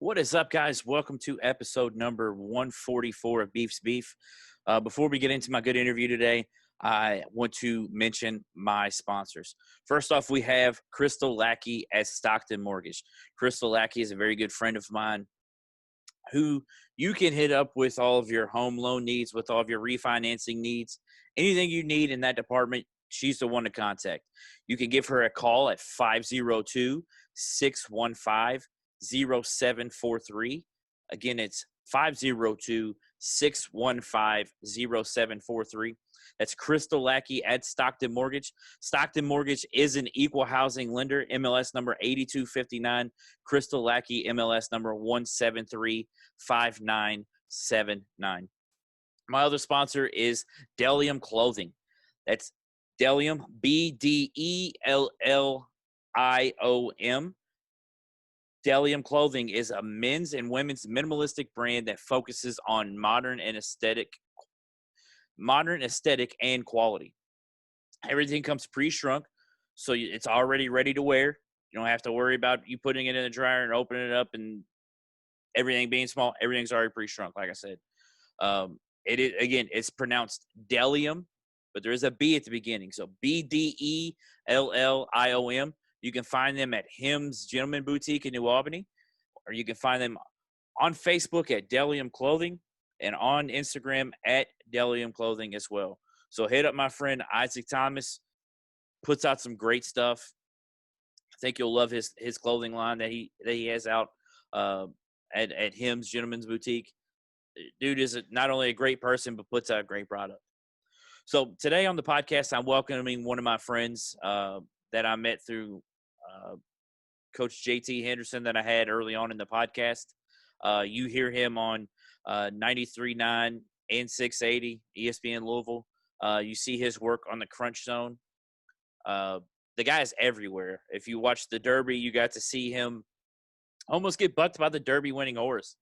What is up, guys? Welcome to episode number 144 of Beef's Beef. Before we get into my good interview today, I want to mention my sponsors. First off, we have Crystal Lackey at Stockton Mortgage. Crystal Lackey is a very good friend of mine who you can hit up with all of your home loan needs, with all of your refinancing needs, anything you need in that department. She's the one to contact. You can give her a call at 502-615-0743. Again, it's 502-615-0743. That's Crystal Lackey at Stockton Mortgage. Stockton Mortgage is an equal housing lender, MLS number 8259. Crystal Lackey, MLS number 1735979. My other sponsor is Dellium Clothing. That's Dellium, B-D-E-L-L-I-O-M. Dellium Clothing is a men's and women's minimalistic brand that focuses on modern aesthetic and quality. Everything comes pre-shrunk, so it's already ready to wear. You don't have to worry about you putting it in the dryer and opening it up and everything being small. Everything's already pre-shrunk, like I said. It's pronounced Dellium, but there is a B at the beginning. So B-D-E-L-L-I-O-M. You can find them at Him's Gentleman Boutique in New Albany, or you can find them on Facebook at Dellium Clothing and on Instagram at Dellium Clothing as well. So hit up my friend Isaac Thomas. Puts out some great stuff. I think you'll love his clothing line that he has out at Him's Gentleman's Boutique. Dude is not only a great person, but puts out a great product. So today on the podcast, I'm welcoming one of my friends that I met through Coach JT Henderson that I had early on in the podcast. You hear him on 93.9 and 680 ESPN Louisville. You see his work on the Crunch Zone. The guy is everywhere. If you watch the Derby, you got to see him almost get bucked by the Derby winning horse.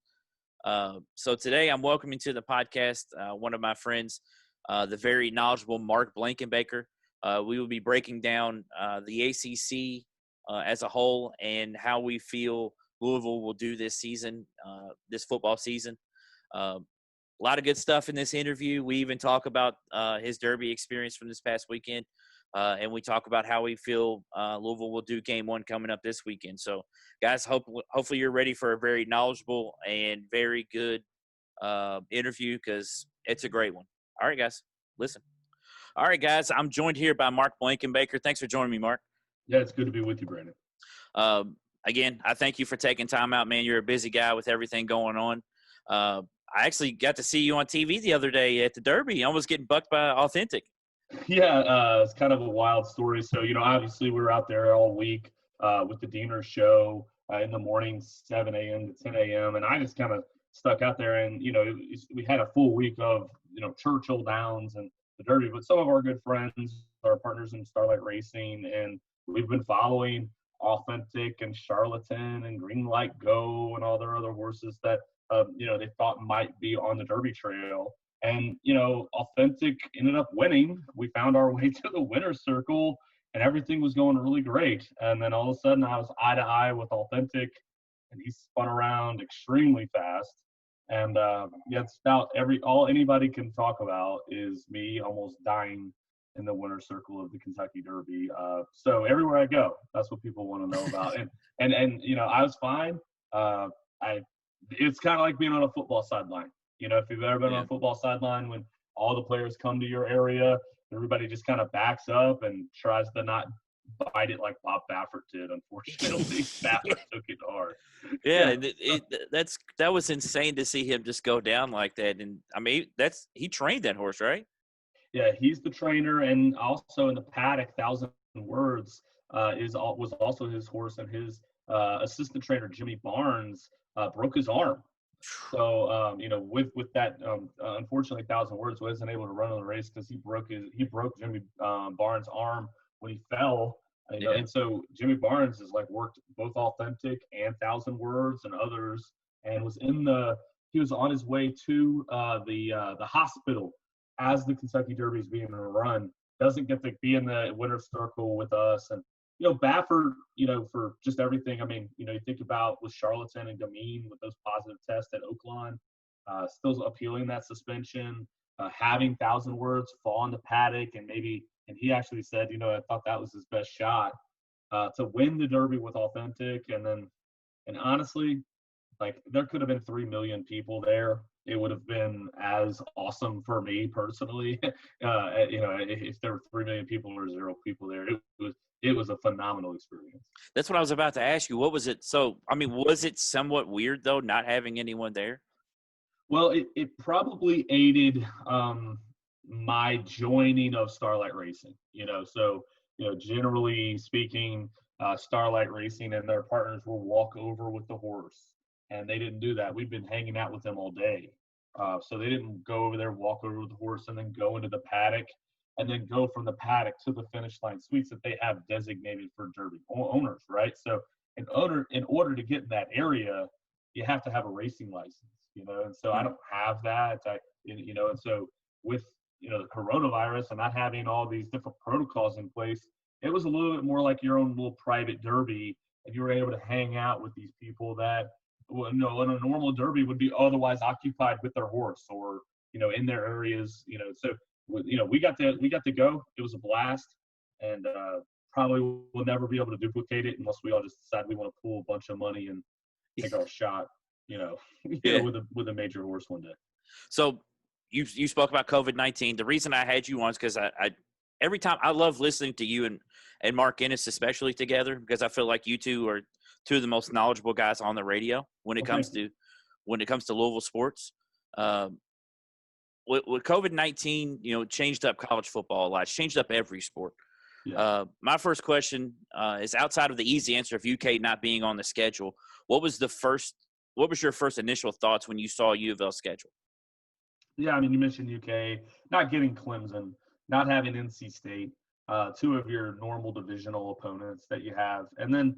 So today I'm welcoming to the podcast one of my friends, the very knowledgeable Mark Blankenbaker. We will be breaking down the ACC as a whole and how we feel Louisville will do this season, this football season. A lot of good stuff in this interview. We even talk about his Derby experience from this past weekend, and we talk about how we feel Louisville will do game one coming up this weekend. So, guys, hopefully you're ready for a very knowledgeable and very good interview because it's a great one. All right, guys, listen. All right, guys, I'm joined here by Mark Blankenbaker. Thanks for joining me, Mark. Yeah, it's good to be with you, Brandon. Again, I thank you for taking time out, man. You're a busy guy with everything going on. I actually got to see you on TV the other day at the Derby, almost getting bucked by Authentic. Yeah, it's kind of a wild story. So, obviously we were out there all week with the Diener show in the morning, 7 a.m. to 10 a.m., and I just kind of stuck out there and, we had a full week of, Churchill Downs and the Derby, but some of our good friends, our partners in Starlight Racing, and we've been following Authentic and Charlatan and Greenlight Go and all their other horses that, they thought might be on the Derby trail. And, Authentic ended up winning. We found our way to the winner's circle and everything was going really great. And then all of a sudden I was eye to eye with Authentic and he spun around extremely fast. And it's about all anybody can talk about is me almost dying in the winner's circle of the Kentucky Derby. So everywhere I go, that's what people want to know about. And I was fine. It's kind of like being on a football sideline. If you've ever been on a football sideline when all the players come to your area, everybody just kind of backs up and tries to not bite it like Bob Baffert did. Unfortunately, Baffert took it hard. Yeah, that was insane to see him just go down like that. And I mean, he trained that horse, right? Yeah, he's the trainer, and also in the paddock, 1,000 Words was also his horse, and his assistant trainer Jimmy Barnes broke his arm. So with that, unfortunately, 1,000 Words wasn't able to run on the race because he broke Jimmy Barnes' arm when he fell. And so Jimmy Barnes has worked both Authentic and 1,000 Words and others, and he was on his way to the hospital as the Kentucky Derby is being run. Doesn't get to be in the winner's circle with us, and Baffert, for just everything. I mean, you think about with Charlatan and Gamine with those positive tests at Oakland, still appealing that suspension, having 1,000 words fall on the paddock, and he actually said, I thought that was his best shot to win the Derby with Authentic, and honestly, like there could have been 3 million people there. It would have been as awesome for me personally. If there were 3 million people or 0 people there, it was a phenomenal experience. That's what I was about to ask you. What was it? So, I mean, was it somewhat weird though, not having anyone there? Well, it probably aided my joining of Starlight Racing. So generally speaking, Starlight Racing and their partners will walk over with the horse, and they didn't do that. We've been hanging out with them all day, so they didn't go over there, walk over with the horse, and then go into the paddock, and then go from the paddock to the finish line suites that they have designated for Derby owners, right? So in order to get in that area, you have to have a racing license. And so I don't have that. And so with the coronavirus and not having all these different protocols in place, it was a little bit more like your own little private Derby, and you were able to hang out with these people that, in a normal Derby would be otherwise occupied with their horse or in their areas. So we got to go. It was a blast, and probably we'll never be able to duplicate it unless we all just decide we want to pool a bunch of money and take our shot. With a major horse one day. So you spoke about COVID-19. The reason I had you on is because I every time I love listening to you and Mark Ennis especially together, because I feel like you two are two of the most knowledgeable guys on the radio when it comes to Louisville sports. With COVID-19, changed up college football a lot. It's changed up every sport. Yeah. My first question is outside of the easy answer of UK not being on the schedule. What was your first initial thoughts when you saw U of L's schedule? Yeah, I mean, you mentioned UK, not getting Clemson, not having NC State, 2 of your normal divisional opponents that you have, and then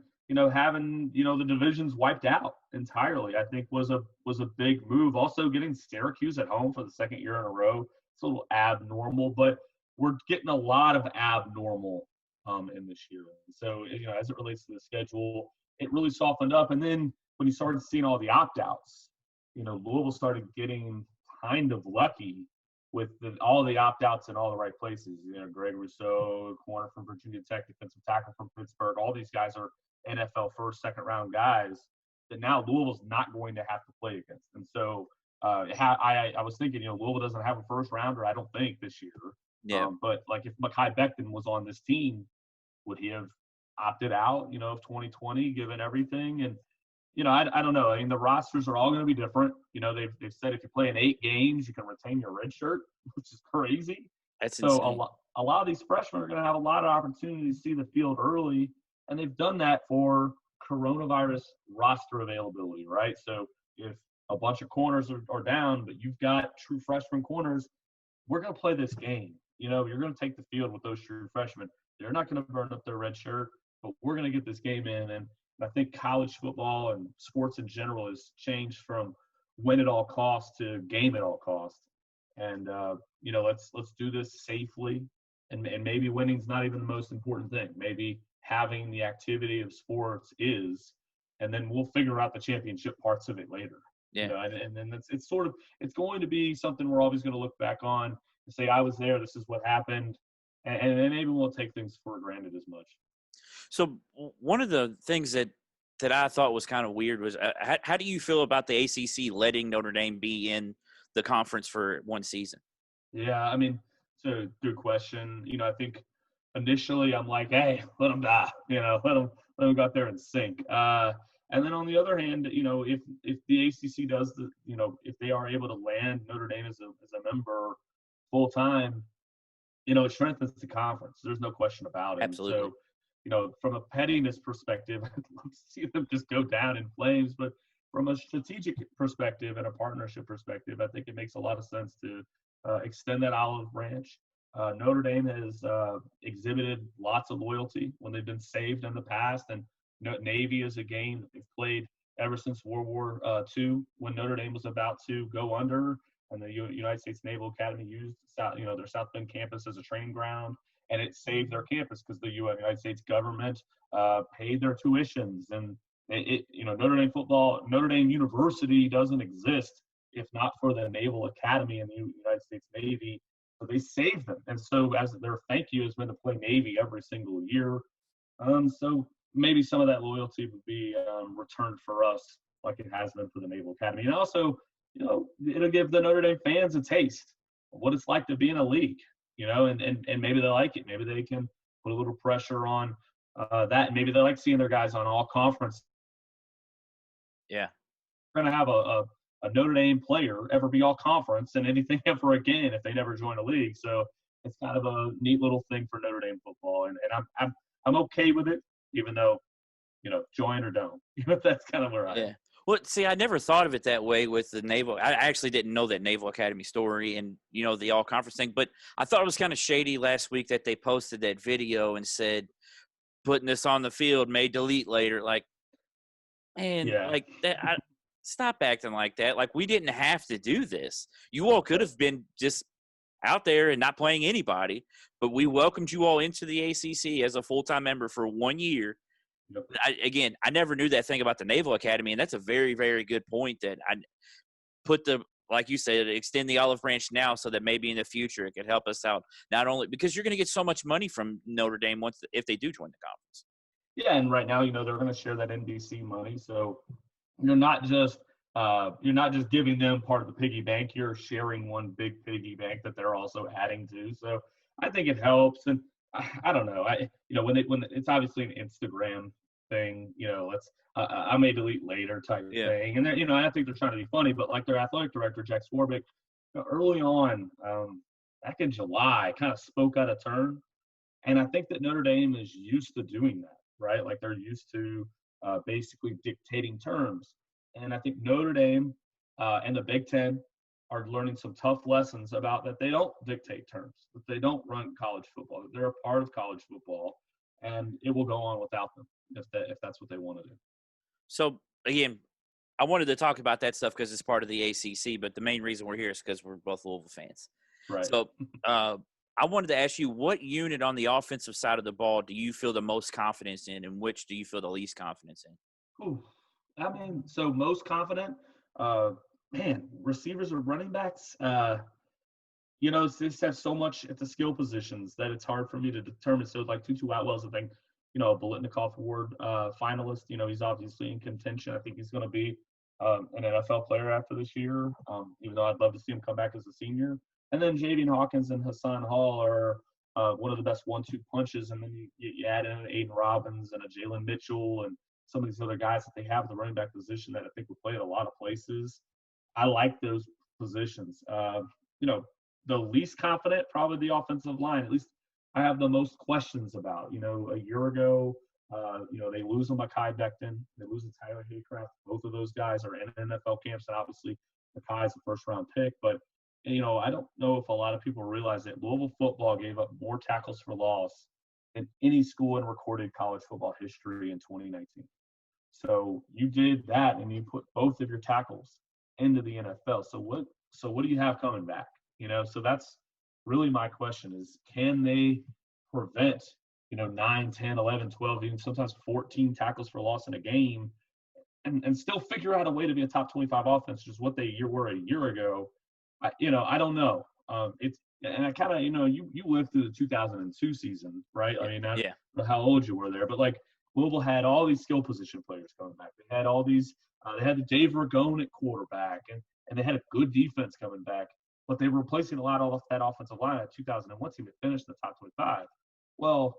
having the divisions wiped out entirely. I think was a big move. Also, getting Syracuse at home for the second year in a row. It's a little abnormal, but we're getting a lot of abnormal in this year. So as it relates to the schedule, it really softened up, and then when you started seeing all the opt-outs, Louisville started getting kind of lucky with all the opt-outs in all the right places. Greg Rousseau, corner from Virginia Tech, defensive tackle from Pittsburgh. All these guys are NFL first, second round guys that now Louisville's not going to have to play against. And so I was thinking, Louisville doesn't have a first rounder, I don't think, this year. Yeah. But like if Mekhi Becton was on this team, would he have opted out, of 2020 given everything? And I don't know. I mean, the rosters are all going to be different. They've said if you play in 8 games, you can retain your red shirt, which is crazy. That's so insane. A lot of these freshmen are going to have a lot of opportunity to see the field early, and they've done that for coronavirus roster availability, right? So if a bunch of corners are down, but you've got true freshman corners, we're going to play this game. You're going to take the field with those true freshmen. They're not going to burn up their red shirt, but we're going to get this game in. And I think college football and sports in general has changed from win at all costs to game at all costs. And let's do this safely. And maybe winning's not even the most important thing. Maybe having the activity of sports is, and then we'll figure out the championship parts of it later. Yeah. And then it's going to be something we're always going to look back on and say, I was there. This is what happened. And then maybe we'll take things for granted as much. So one of the things that I thought was kind of weird was how do you feel about the ACC letting Notre Dame be in the conference for one season? Yeah, I mean, it's a good question. I think initially I'm like, hey, let them die. Let them go out there and sink. And then on the other hand, if the ACC does if they are able to land Notre Dame as a member full time, it strengthens the conference. There's no question about it. Absolutely. So, from a pettiness perspective, I'd love to see them just go down in flames. But from a strategic perspective and a partnership perspective, I think it makes a lot of sense to extend that olive branch. Notre Dame has exhibited lots of loyalty when they've been saved in the past. And Navy is a game that they've played ever since World War II, when Notre Dame was about to go under, and the United States Naval Academy used their South Bend campus as a training ground. and it saved their campus because the United States government paid their tuitions. And Notre Dame University doesn't exist if not for the Naval Academy and the United States Navy. So they saved them. And so as their thank you has been to play Navy every single year. So maybe some of that loyalty would be returned for us like it has been for the Naval Academy. And also, it'll give the Notre Dame fans a taste of what it's like to be in a league, and maybe they like it. Maybe they can put a little pressure on that. Maybe they like seeing their guys on all conference. Yeah. We're going to have a Notre Dame player ever be all conference and anything ever again if they never join a league. So it's kind of a neat little thing for Notre Dame football. And I'm okay with it, even though, join or don't. That's kind of where I am. Well, see, I never thought of it that way with the Naval. I actually didn't know that Naval Academy story and, the all-conference thing. But I thought it was kind of shady last week that they posted that video and said, putting this on the field may delete later. Like, man, like that. Stop acting like that. Like, we didn't have to do this. You all could have been just out there and not playing anybody. But we welcomed you all into the ACC as a full-time member for 1 year. Yep. I never knew that thing about the Naval Academy, and that's a very, very good point that I put like you said, extend the olive branch now so that maybe in the future it could help us out. Not only because you're going to get so much money from Notre Dame if they do join the conference. Yeah, and right now, they're going to share that NBC money, so you're not just giving them part of the piggy bank. You're sharing one big piggy bank that they're also adding to. So I think it helps, and I don't know. When it's obviously an Instagram thing, I may delete later type thing. And I think they're trying to be funny, but like their athletic director, Jack Swarbrick, early on, back in July, kind of spoke out of turn. And I think that Notre Dame is used to doing that, right? Like they're used to basically dictating terms. And I think Notre Dame and the Big Ten are learning some tough lessons about that they don't dictate terms, that they don't run college football, that they're a part of college football, and it will go on without them if that's what they want to do. So, again, I wanted to talk about that stuff because it's part of the ACC, but the main reason we're here is because we're both Louisville fans. Right. So, I wanted to ask you, what unit on the offensive side of the ball do you feel the most confidence in, and which do you feel the least confidence in? Ooh. So most confident, receivers or running backs, they just have so much at the skill positions that it's hard for me to determine. So like Tutu Atwell's, I think, a Biletnikoff Award finalist. He's obviously in contention. I think he's going to be an NFL player after this year, even though I'd love to see him come back as a senior. And then Javian Hawkins and Hassan Hall are one of the best 1-2 punches. And then you add in Aiden Robbins and a Jalen Mitchell and some of these other guys that they have at the running back position that I think will play at a lot of places. I like those positions. The least confident, probably the offensive line. At least I have the most questions about. A year ago, they lose Mekhi Becton. They lose Tyler Haycraft. Both of those guys are in NFL camps, and obviously Mekhi's a first-round pick. But, I don't know if a lot of people realize that Louisville football gave up more tackles for loss than any school in recorded college football history in 2019. So you did that, and you put both of your tackles into the NFL. So what do you have coming back? So that's really my question is, can they prevent, 9, 10, 11, 12, even sometimes 14 tackles for loss in a game and still figure out a way to be a top 25 offense, just what they were a year ago? I don't know. And I kind of, you lived through the 2002 season, right? I mean, I don't know how old you were there, but like Louisville had all these skill position players coming back. They had all these, they had Dave Ragone at quarterback, and they had a good defense coming back, but they were replacing a lot of that offensive line at 2001 team that finished in the top 25. Well,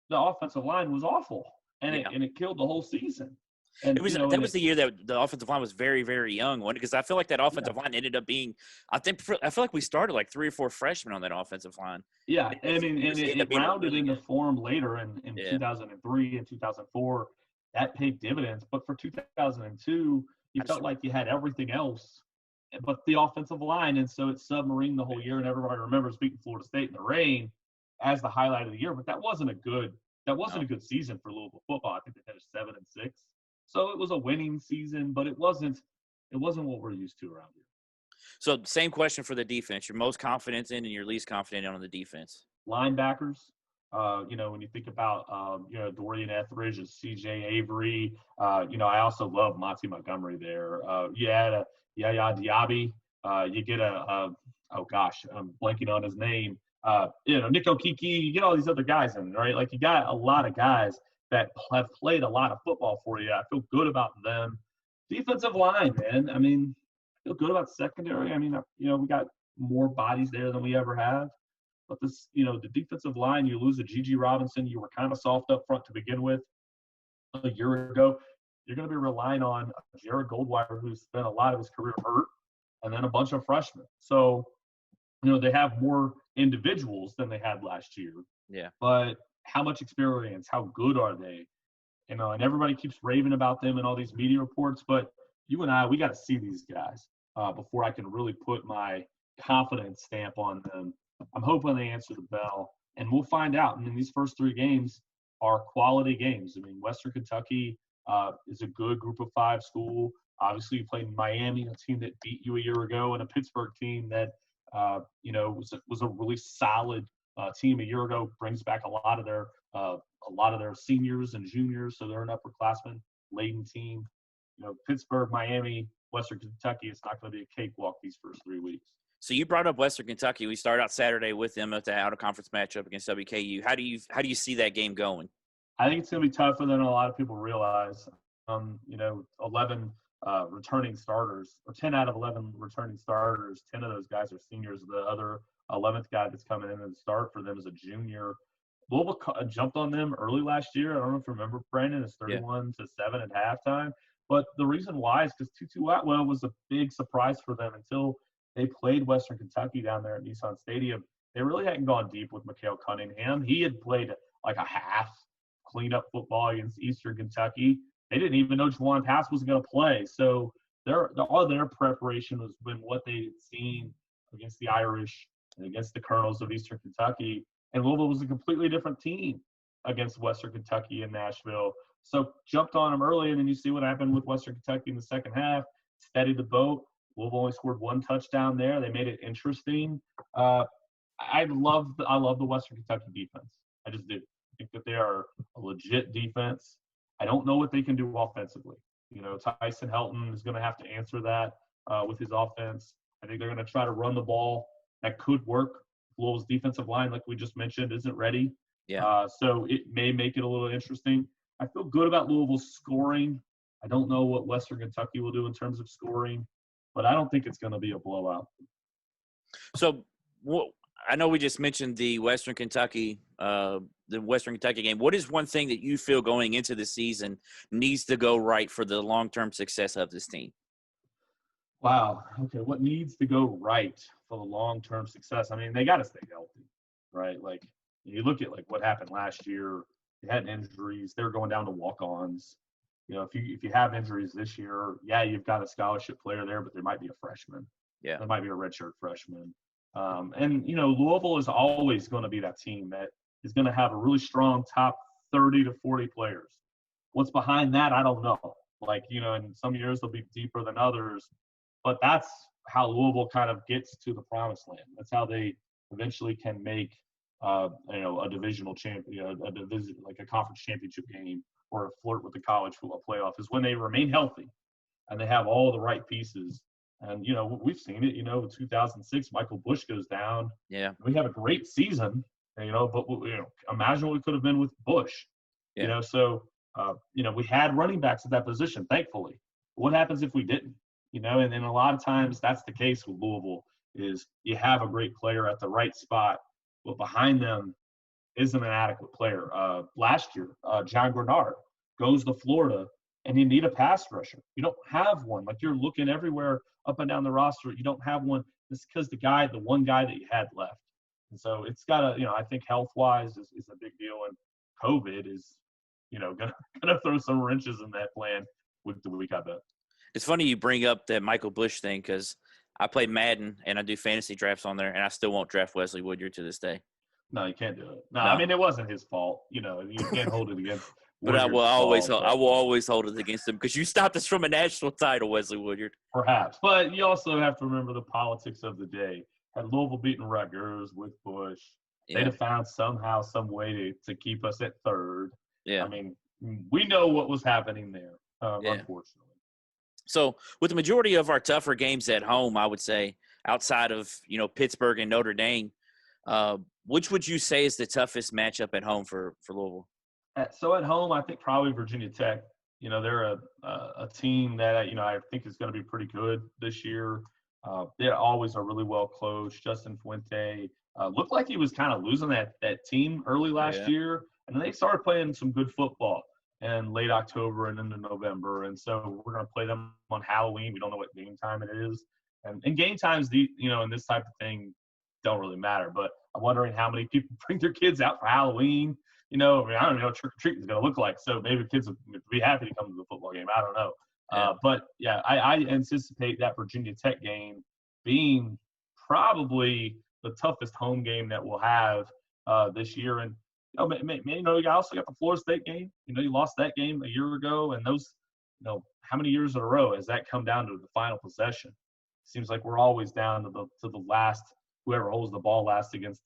the offensive line was awful, and it killed the whole season. And it was that was the year that the offensive line was very, very young, because I feel like that offensive line ended up being. I feel like we started like 3 or 4 freshmen on that offensive line. Yeah, it rounded into form later in 2003 and 2004. That paid dividends, but for 2002, you felt like you had everything else, but the offensive line, and so it submarined the whole year. And everybody remembers beating Florida State in the rain as the highlight of the year, but that wasn't a good good season for Louisville football. I think they finished 7-6. So it was a winning season, but it wasn't what we're used to around here. So same question for the defense. You're most confident in and you're least confident in on the defense. linebackers. When you think about, Dorian Etheridge and C.J. Avery, I also love Monty Montgomery there. You add a Yaya Diaby. You get I'm blanking on his name. Nico Kiki. You get all these other guys in, right? Like, you got a lot of guys that have played a lot of football for you. I feel good about them. Defensive line, man. I mean, I feel good about secondary. I mean, we got more bodies there than we ever have. But the defensive line, you lose a Gigi Robinson. You were kind of soft up front to begin with a year ago. You're going to be relying on Jared Goldwire, who's spent a lot of his career hurt, and then a bunch of freshmen. So, they have more individuals than they had last year. Yeah. But how much experience? How good are they? And everybody keeps raving about them in all these media reports. But you and I, we got to see these guys before I can really put my confidence stamp on them. I'm hoping they answer the bell, and we'll find out. And these first 3 games are quality games. I mean, Western Kentucky is a good Group of 5 school. Obviously, you played Miami, a team that beat you a year ago, and a Pittsburgh team that was a really solid team a year ago. Brings back a lot of their seniors and juniors, so they're an upperclassman laden team. Pittsburgh, Miami, Western Kentucky. It's not going to be a cakewalk these first 3 weeks. So you brought up Western Kentucky. We start out Saturday with them at the out-of-conference matchup against WKU. How do you see that game going? I think it's going to be tougher than a lot of people realize. 11 returning starters, or 10 out of 11 returning starters. 10 of those guys are seniors. The other 11th guy that's coming in and start for them is a junior. Louisville jumped on them early last year. I don't know if you remember, Brandon. It's 31-7 at halftime. But the reason why is because Tutu Atwell was a big surprise for them until they played Western Kentucky down there at Nissan Stadium. They really hadn't gone deep with Mikhail Cunningham. He had played like a half cleanup football against Eastern Kentucky. They didn't even know Juwan Pass was going to play. So all their preparation was been what they had seen against the Irish and against the Colonels of Eastern Kentucky. And Louisville was a completely different team against Western Kentucky and Nashville. So jumped on them early, and then you see what happened with Western Kentucky in the second half. Steadied the boat. Louisville only scored 1 touchdown there. They made it interesting. I love the Western Kentucky defense. I just do. I think that they are a legit defense. I don't know what they can do offensively. Tyson Helton is going to have to answer that with his offense. I think they're going to try to run the ball. That could work. Louisville's defensive line, like we just mentioned, isn't ready. Yeah. So it may make it a little interesting. I feel good about Louisville's scoring. I don't know what Western Kentucky will do in terms of scoring, but I don't think it's going to be a blowout. So I know we just mentioned the Western Kentucky game. What is one thing that you feel going into the season needs to go right for the long-term success of this team? Wow. Okay. What needs to go right for the long-term success? I mean, they got to stay healthy, right? Like, you look at what happened last year. They had injuries. They were going down to walk-ons. If you have injuries this year, you've got a scholarship player there, but there might be a freshman. Yeah. There might be a redshirt freshman. Louisville is always going to be that team that is going to have a really strong top 30 to 40 players. What's behind that, I don't know. In some years they'll be deeper than others, but that's how Louisville kind of gets to the promised land. That's how they eventually can make a divisional champion, a conference championship game, or flirt with the college football playoff, is when they remain healthy and they have all the right pieces. And, we've seen it, in 2006, Michael Bush goes down. Yeah. We have a great season, but, imagine what we could have been with Bush. Yeah. We had running backs at that position, thankfully. What happens if we didn't? And a lot of times that's the case with Louisville, is you have a great player at the right spot, but behind them isn't an adequate player. Last year, John Grenard goes to Florida, and you need a pass rusher. You don't have one. You're looking everywhere up and down the roster. You don't have one. It's because the one guy that you had left. And so it's got to, I think health-wise is a big deal. And COVID is, gonna throw some wrenches in that plan week to week, I bet. It's funny you bring up that Michael Bush thing, because I play Madden and I do fantasy drafts on there, and I still won't draft Wesley Woodyard to this day. No, you can't do it. No, I mean, it wasn't his fault. You can't hold it against But I will always hold it against him, because you stopped us from a national title, Wesley Woodyard. Perhaps. But you also have to remember the politics of the day. Had Louisville beaten Rutgers with Bush, they'd have found somehow, some way to keep us at third. Yeah. I mean, we know what was happening there, unfortunately. So with the majority of our tougher games at home, I would say outside of, Pittsburgh and Notre Dame, which would you say is the toughest matchup at home for Louisville? So at home, I think probably Virginia Tech. They're a team that, I think is going to be pretty good this year. They always are really well coached. Justin Fuente looked like he was kind of losing that team early last year. And then they started playing some good football in late October and into November. And so we're going to play them on Halloween. We don't know what game time it is. And game times, in this type of thing don't really matter. But I'm wondering how many people bring their kids out for Halloween. I don't know what trick-or-treat is going to look like. So maybe kids would be happy to come to the football game. I don't know. But, I anticipate that Virginia Tech game being probably the toughest home game that we'll have this year. And, you also got the Florida State game. You lost that game a year ago. And those, how many years in a row has that come down to the final possession? Seems like we're always down to the last – whoever holds the ball last against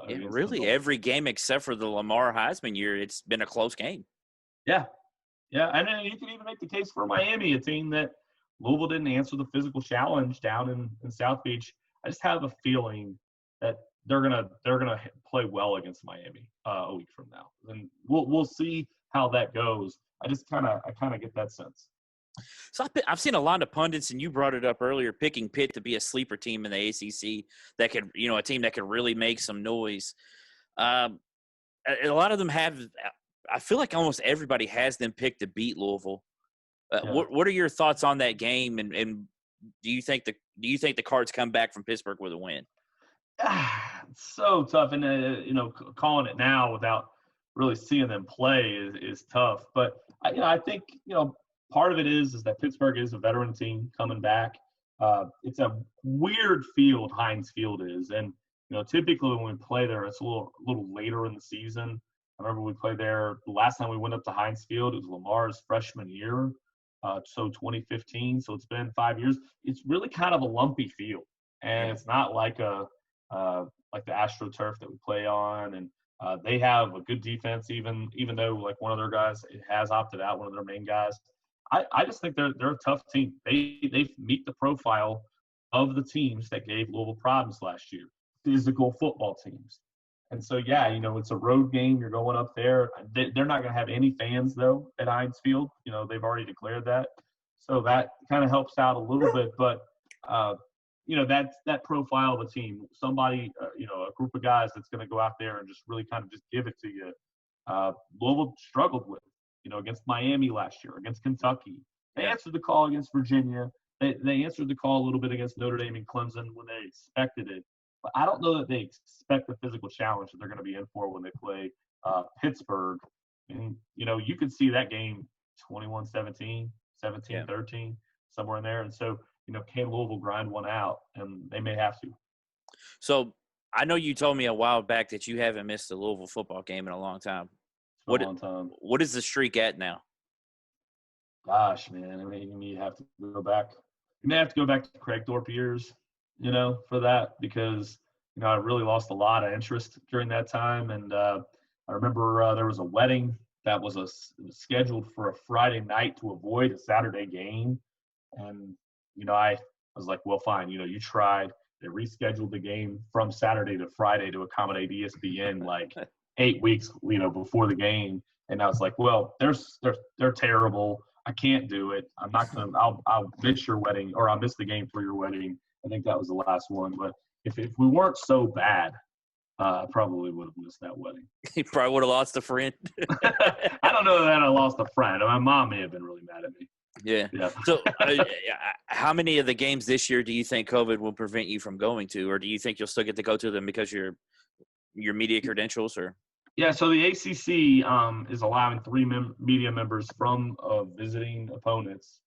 really every game except for the Lamar Heisman year, it's been a close game. Yeah. And then you can even make the case for Miami, a team that Louisville didn't answer the physical challenge down in South Beach. I just have a feeling that they're gonna play well against Miami a week from now, and we'll see how that goes. I kind of get that sense. So I've seen a lot of pundits, and you brought it up earlier, picking Pitt to be a sleeper team in the ACC that could, a team that could really make some noise. A lot of them have. I feel like almost everybody has them picked to beat Louisville. What are your thoughts on that game, and do you think the Cards come back from Pittsburgh with a win? It's so tough, and calling it now without really seeing them play is tough. But I think part of it is that Pittsburgh is a veteran team coming back. It's a weird field, Heinz Field is, and typically when we play there, it's a little later in the season. I remember we played there the last time we went up to Heinz Field. It was Lamar's freshman year, so 2015. So it's been 5 years. It's really kind of a lumpy field, and it's not like like the AstroTurf that we play on, and they have a good defense, even though like one of their guys has opted out, one of their main guys. I just think they're a tough team. They meet the profile of the teams that gave Louisville problems last year, physical football teams. And so, it's a road game. You're going up there. They're not going to have any fans, though, at Heinz Field. They've already declared that. So that kind of helps out a little bit. But, that profile of a team, somebody, a group of guys that's going to go out there and just really kind of just give it to you. Louisville struggled with, against Miami last year, against Kentucky. They answered the call against Virginia. They answered the call a little bit against Notre Dame and Clemson when they expected it. But I don't know that they expect the physical challenge that they're going to be in for when they play Pittsburgh. And, you could see that game 21-17, 17-13, somewhere in there. And so, can Louisville grind one out? And they may have to. So I know you told me a while back that you haven't missed a Louisville football game in a long time. What is the streak at now? Gosh, man, you have to go back. You may have to go back to Craig Thorpe years, for that, because I really lost a lot of interest during that time. And I remember there was a wedding that was scheduled for a Friday night to avoid a Saturday game, and I was like, well, fine, you tried. They rescheduled the game from Saturday to Friday to accommodate ESPN, like 8 weeks, before the game. And I was like, well, they're terrible. I can't do it. I'm not going to, I'll miss your wedding, or I'll miss the game for your wedding. I think that was the last one. But if we weren't so bad, I probably would have missed that wedding. You probably would have lost a friend. I don't know that I lost a friend. My mom may have been really mad at me. Yeah. So how many of the games this year do you think COVID will prevent you from going to, or do you think you'll still get to go to them because your media credentials? Or Yeah, so the ACC is allowing 3 media members from visiting opponents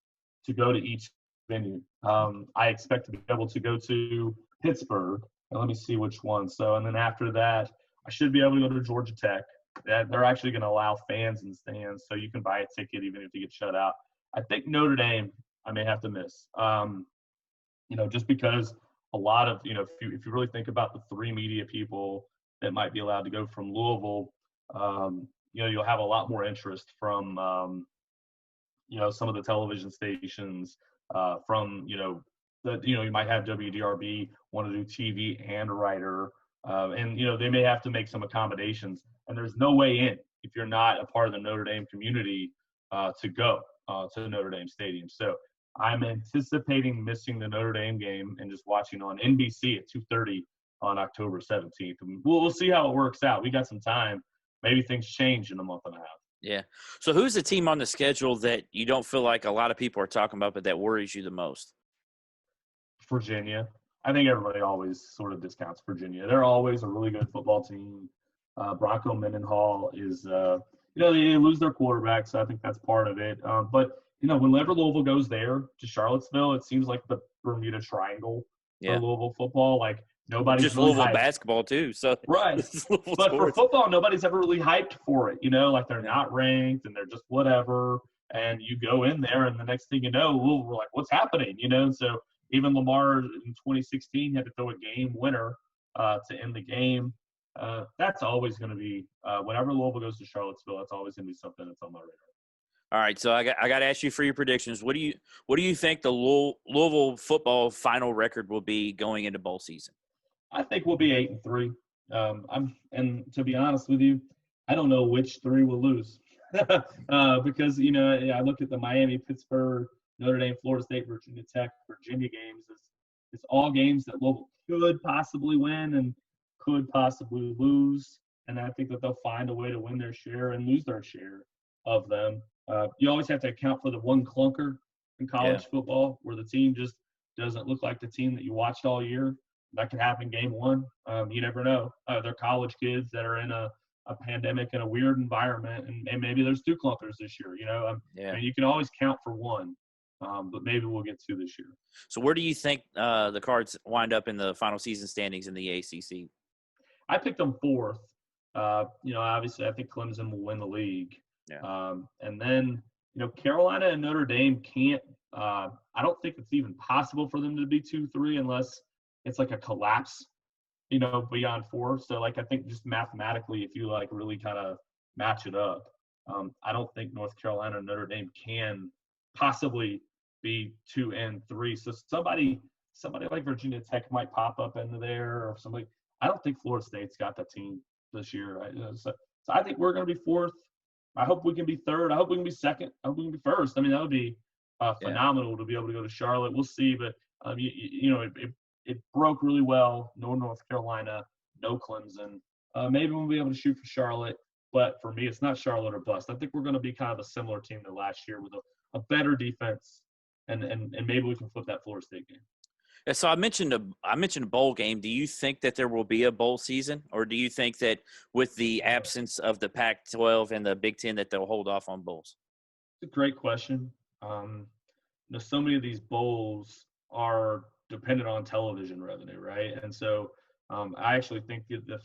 to go to each venue. I expect to be able to go to Pittsburgh, and let me see which one. So, and then after that, I should be able to go to Georgia Tech. They're actually going to allow fans in the stands, so you can buy a ticket even if you get shut out. I think Notre Dame I may have to miss, just because a lot of, if you really think about the 3 media people that might be allowed to go from Louisville, you'll have a lot more interest from, some of the television stations, from, you might have WDRB want to do TV and writer, and, they may have to make some accommodations. And there's no way in if you're not a part of the Notre Dame community to go to Notre Dame Stadium. So I'm anticipating missing the Notre Dame game and just watching on NBC at 2:30 on October 17th. We'll see how it works out. We got some time. Maybe things change in a month and a half. Yeah. So who's the team on the schedule that you don't feel like a lot of people are talking about, but that worries you the most? Virginia. I think everybody always sort of discounts Virginia. They're always a really good football team. Bronco Mendenhall is, they lose their quarterback, so I think that's part of it. But, whenever Louisville goes there to Charlottesville, it seems like the Bermuda Triangle for Louisville football. Like, nobody's just really Louisville hyped. Basketball too. So right. But for football, nobody's ever really hyped for it. Like they're not ranked and they're just whatever. And you go in there, and the next thing you know, we're like, what's happening? And so even Lamar in 2016 had to throw a game winner to end the game. That's always going to be whenever Louisville goes to Charlottesville. That's always going to be something that's on my radar. All right, so I got to ask you for your predictions. What do you think the Louisville football final record will be going into bowl season? I think we'll be 8-3. And to be honest with you, I don't know which three will lose because I look at the Miami, Pittsburgh, Notre Dame, Florida State, Virginia Tech, Virginia games. It's all games that Louisville could possibly win and could possibly lose, and I think that they'll find a way to win their share and lose their share of them. You always have to account for the one clunker in college football where the team just doesn't look like the team that you watched all year. That could happen game one. You never know. They're college kids that are in a pandemic and a weird environment, and maybe there's two clunkers this year. I mean, you can always count for one, but maybe we'll get two this year. So where do you think the Cards wind up in the final season standings in the ACC? I picked them fourth. Obviously, I think Clemson will win the league. Yeah. And then, Carolina and Notre Dame can't I don't think it's even possible for them to be 2-3 unless it's like a collapse, beyond 4. So, I think just mathematically, if you, really kind of match it up, I don't think North Carolina and Notre Dame can possibly be 2 and 3. So somebody like Virginia Tech might pop up into there or somebody. I don't think Florida State's got that team this year. Right? So I think we're going to be fourth. I hope we can be third. I hope we can be second. I hope we can be first. I mean, that would be phenomenal to be able to go to Charlotte. We'll see, but it broke really well. No North Carolina, no Clemson. Maybe we'll be able to shoot for Charlotte, but for me, it's not Charlotte or bust. I think we're going to be kind of a similar team to last year with a better defense, and maybe we can flip that Florida State game. Yeah, so I mentioned a bowl game. Do you think that there will be a bowl season, or do you think that with the absence of the Pac-12 and the Big Ten that they'll hold off on bowls? It's a great question. So many of these bowls are dependent on television revenue, right? And so I actually think that the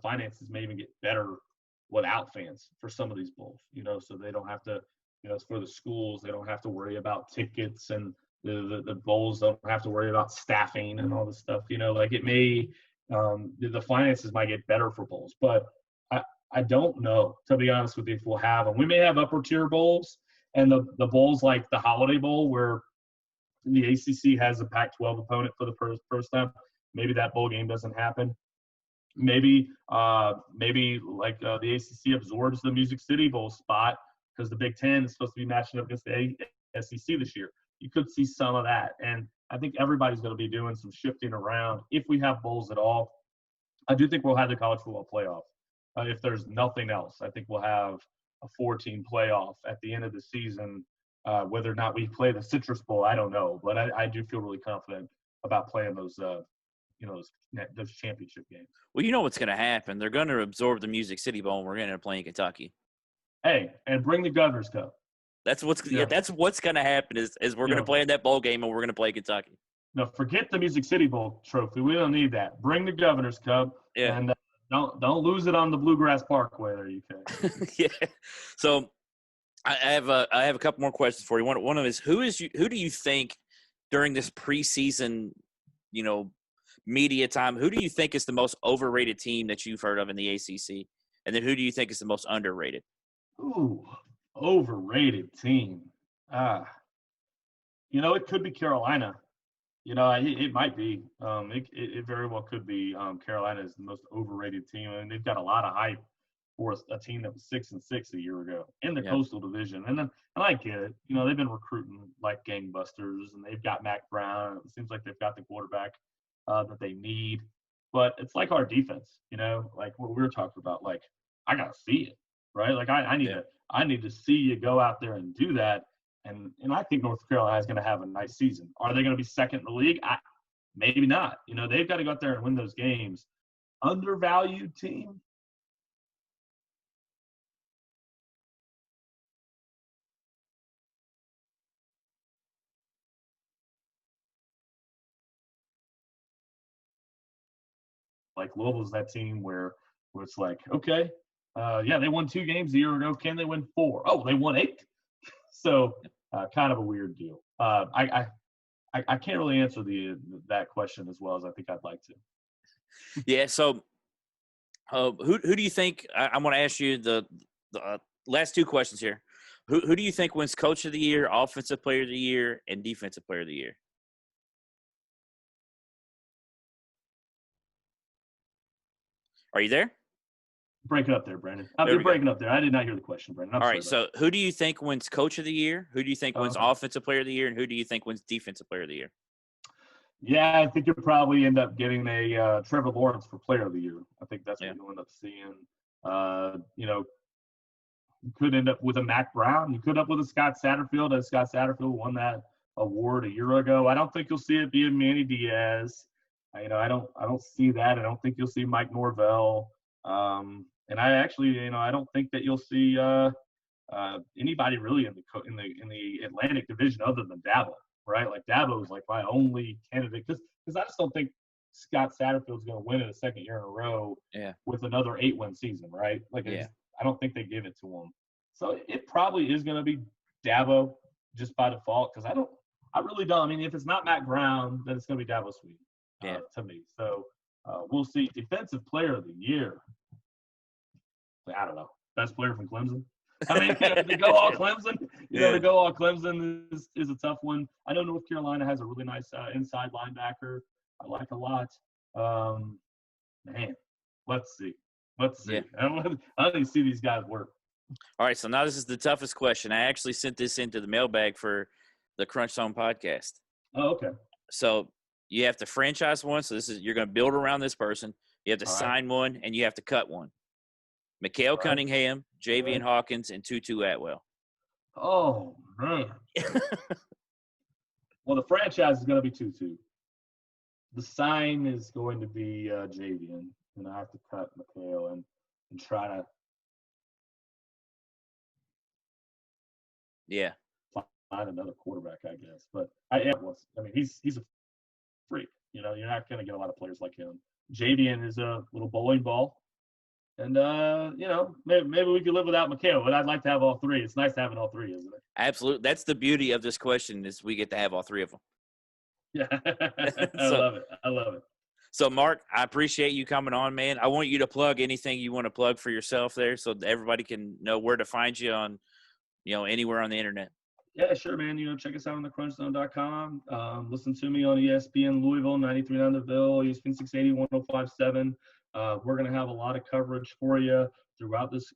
finances may even get better without fans for some of these bowls. So they don't have to. It's for the schools. They don't have to worry about tickets and. The bowls don't have to worry about staffing and all this stuff. It may the finances might get better for bowls, but I don't know, to be honest with you, if we'll have them. We may have upper tier bowls and the bowls like the Holiday Bowl where the ACC has a Pac-12 opponent for the first time. Maybe that bowl game doesn't happen. Maybe the ACC absorbs the Music City Bowl spot because the Big Ten is supposed to be matching up against the SEC this year. You could see some of that. And I think everybody's going to be doing some shifting around if we have bowls at all. I do think we'll have the college football playoff. If there's nothing else, I think we'll have a 4-team playoff at the end of the season. Whether or not we play the Citrus Bowl, I don't know. But I do feel really confident about playing those championship games. Well, you know what's going to happen. They're going to absorb the Music City Bowl, and we're going to end up playing Kentucky. Hey, and bring the Governor's Cup. That's what's going to happen is we're going to play in that bowl game and we're going to play Kentucky. No, forget the Music City Bowl trophy. We don't need that. Bring the Governor's Cup. Yeah. And don't lose it on the Bluegrass Parkway there, UK. Yeah. So I have a couple more questions for you. One of them is who do you think during this preseason, media time. Who do you think is the most overrated team that you've heard of in the ACC? And then who do you think is the most underrated? Ooh, overrated team. It could be Carolina. It might be. It very well could be. Carolina is the most overrated team, and they've got a lot of hype for a team that was 6-6 a year ago in the Yep. Coastal Division. And I get it. They've been recruiting like gangbusters, and they've got Mac Brown. It seems like they've got the quarterback that they need. But it's like our defense, like what we were talking about. Like, I gotta see it, right? Like I need to see you go out there and do that. And I think North Carolina is going to have a nice season. Are they going to be second in the league? Maybe not. They've got to go out there and win those games. Undervalued team. Like Louisville's that team where it's like, okay, they won 2 games a year ago. Can they win 4? Oh, they won 8. So kind of a weird deal. I can't really answer that question as well as I think I'd like to. Yeah. So who do you think? I'm going to ask you the last 2 questions here. Who do you think wins Coach of the Year, Offensive Player of the Year, and Defensive Player of the Year? Are you there? Breaking up there, Brandon. You're breaking up there. I did not hear the question, Brandon. All right. So who do you think wins Coach of the Year? Who do you think wins Offensive Player of the Year? And who do you think wins Defensive Player of the Year? Yeah, I think you'll probably end up getting a Trevor Lawrence for Player of the Year. I think that's what you'll end up seeing. You could end up with a Mac Brown. You could end up with a Scott Satterfield, as Scott Satterfield won that award a year ago. I don't think you'll see it being Manny Diaz. I don't see that. I don't think you'll see Mike Norvell. And I actually, I don't think that you'll see anybody really in the Atlantic Division other than Dabo, right? Like Dabo is like my only candidate because I just don't think Scott Satterfield's going to win it a second year in a row with another 8-win season, right? Like I don't think they give it to him. So it probably is going to be Dabo just by default because I really don't. I mean, if it's not Matt Brown, then it's going to be Dabo Sweet to me. So we'll see. Defensive Player of the Year. I don't know. Best player from Clemson. I mean, to go all Clemson, to go all Clemson is a tough one. I know North Carolina has a really nice inside linebacker. I like a lot. Man, let's see. Yeah. I need to see these guys work. All right, so now this is the toughest question. I actually sent this into the mailbag for the Crunch Zone podcast. Oh, okay. So you have to franchise one. So you're going to build around this person. You have to sign one, and you have to cut one. Mikhail Cunningham, Javian Hawkins, and Tutu Atwell. Oh, man. Well, the franchise is going to be Tutu. The sign is going to be Javian, and I have to cut Mikhail and try to find another quarterback, I guess. But he's a freak. You're not going to get a lot of players like him. Javian is a little bowling ball. And, maybe we could live without Mikhail, but I'd like to have all 3. It's nice having all 3, isn't it? Absolutely. That's the beauty of this question is we get to have all 3 of them. Yeah. I love it. So, Mark, I appreciate you coming on, man. I want you to plug anything you want to plug for yourself there so everybody can know where to find you on, anywhere on the internet. Yeah, sure, man. Check us out on thecrunchzone.com. Listen to me on ESPN Louisville, 93.9 The Ville, ESPN 680, 105.7. We're going to have a lot of coverage for you throughout this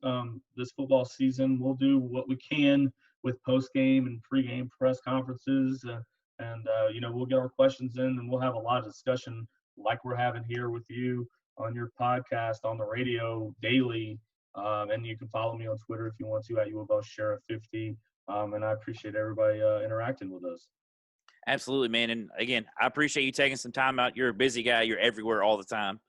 football season. We'll do what we can with post-game and pre-game press conferences, and we'll get our questions in, and we'll have a lot of discussion like we're having here with you on your podcast, on the radio daily. And you can follow me on Twitter if you want to at UofLSheriff50. And I appreciate everybody interacting with us. Absolutely, man. And again, I appreciate you taking some time out. You're a busy guy. You're everywhere all the time.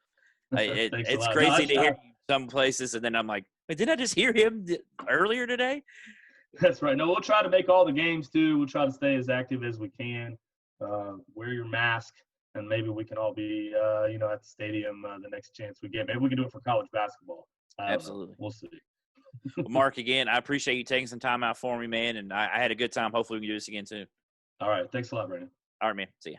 It's crazy to hear you some places, and then I'm like, wait, didn't I just hear him earlier today? That's right. No, we'll try to make all the games too. We'll try to stay as active as we can. Wear your mask, and maybe we can all be, at the stadium the next chance we get. Maybe we can do it for college basketball. Absolutely. We'll see. Well, Mark, again, I appreciate you taking some time out for me, man, and I had a good time. Hopefully we can do this again soon. All right. Thanks a lot, Brandon. All right, man. See ya.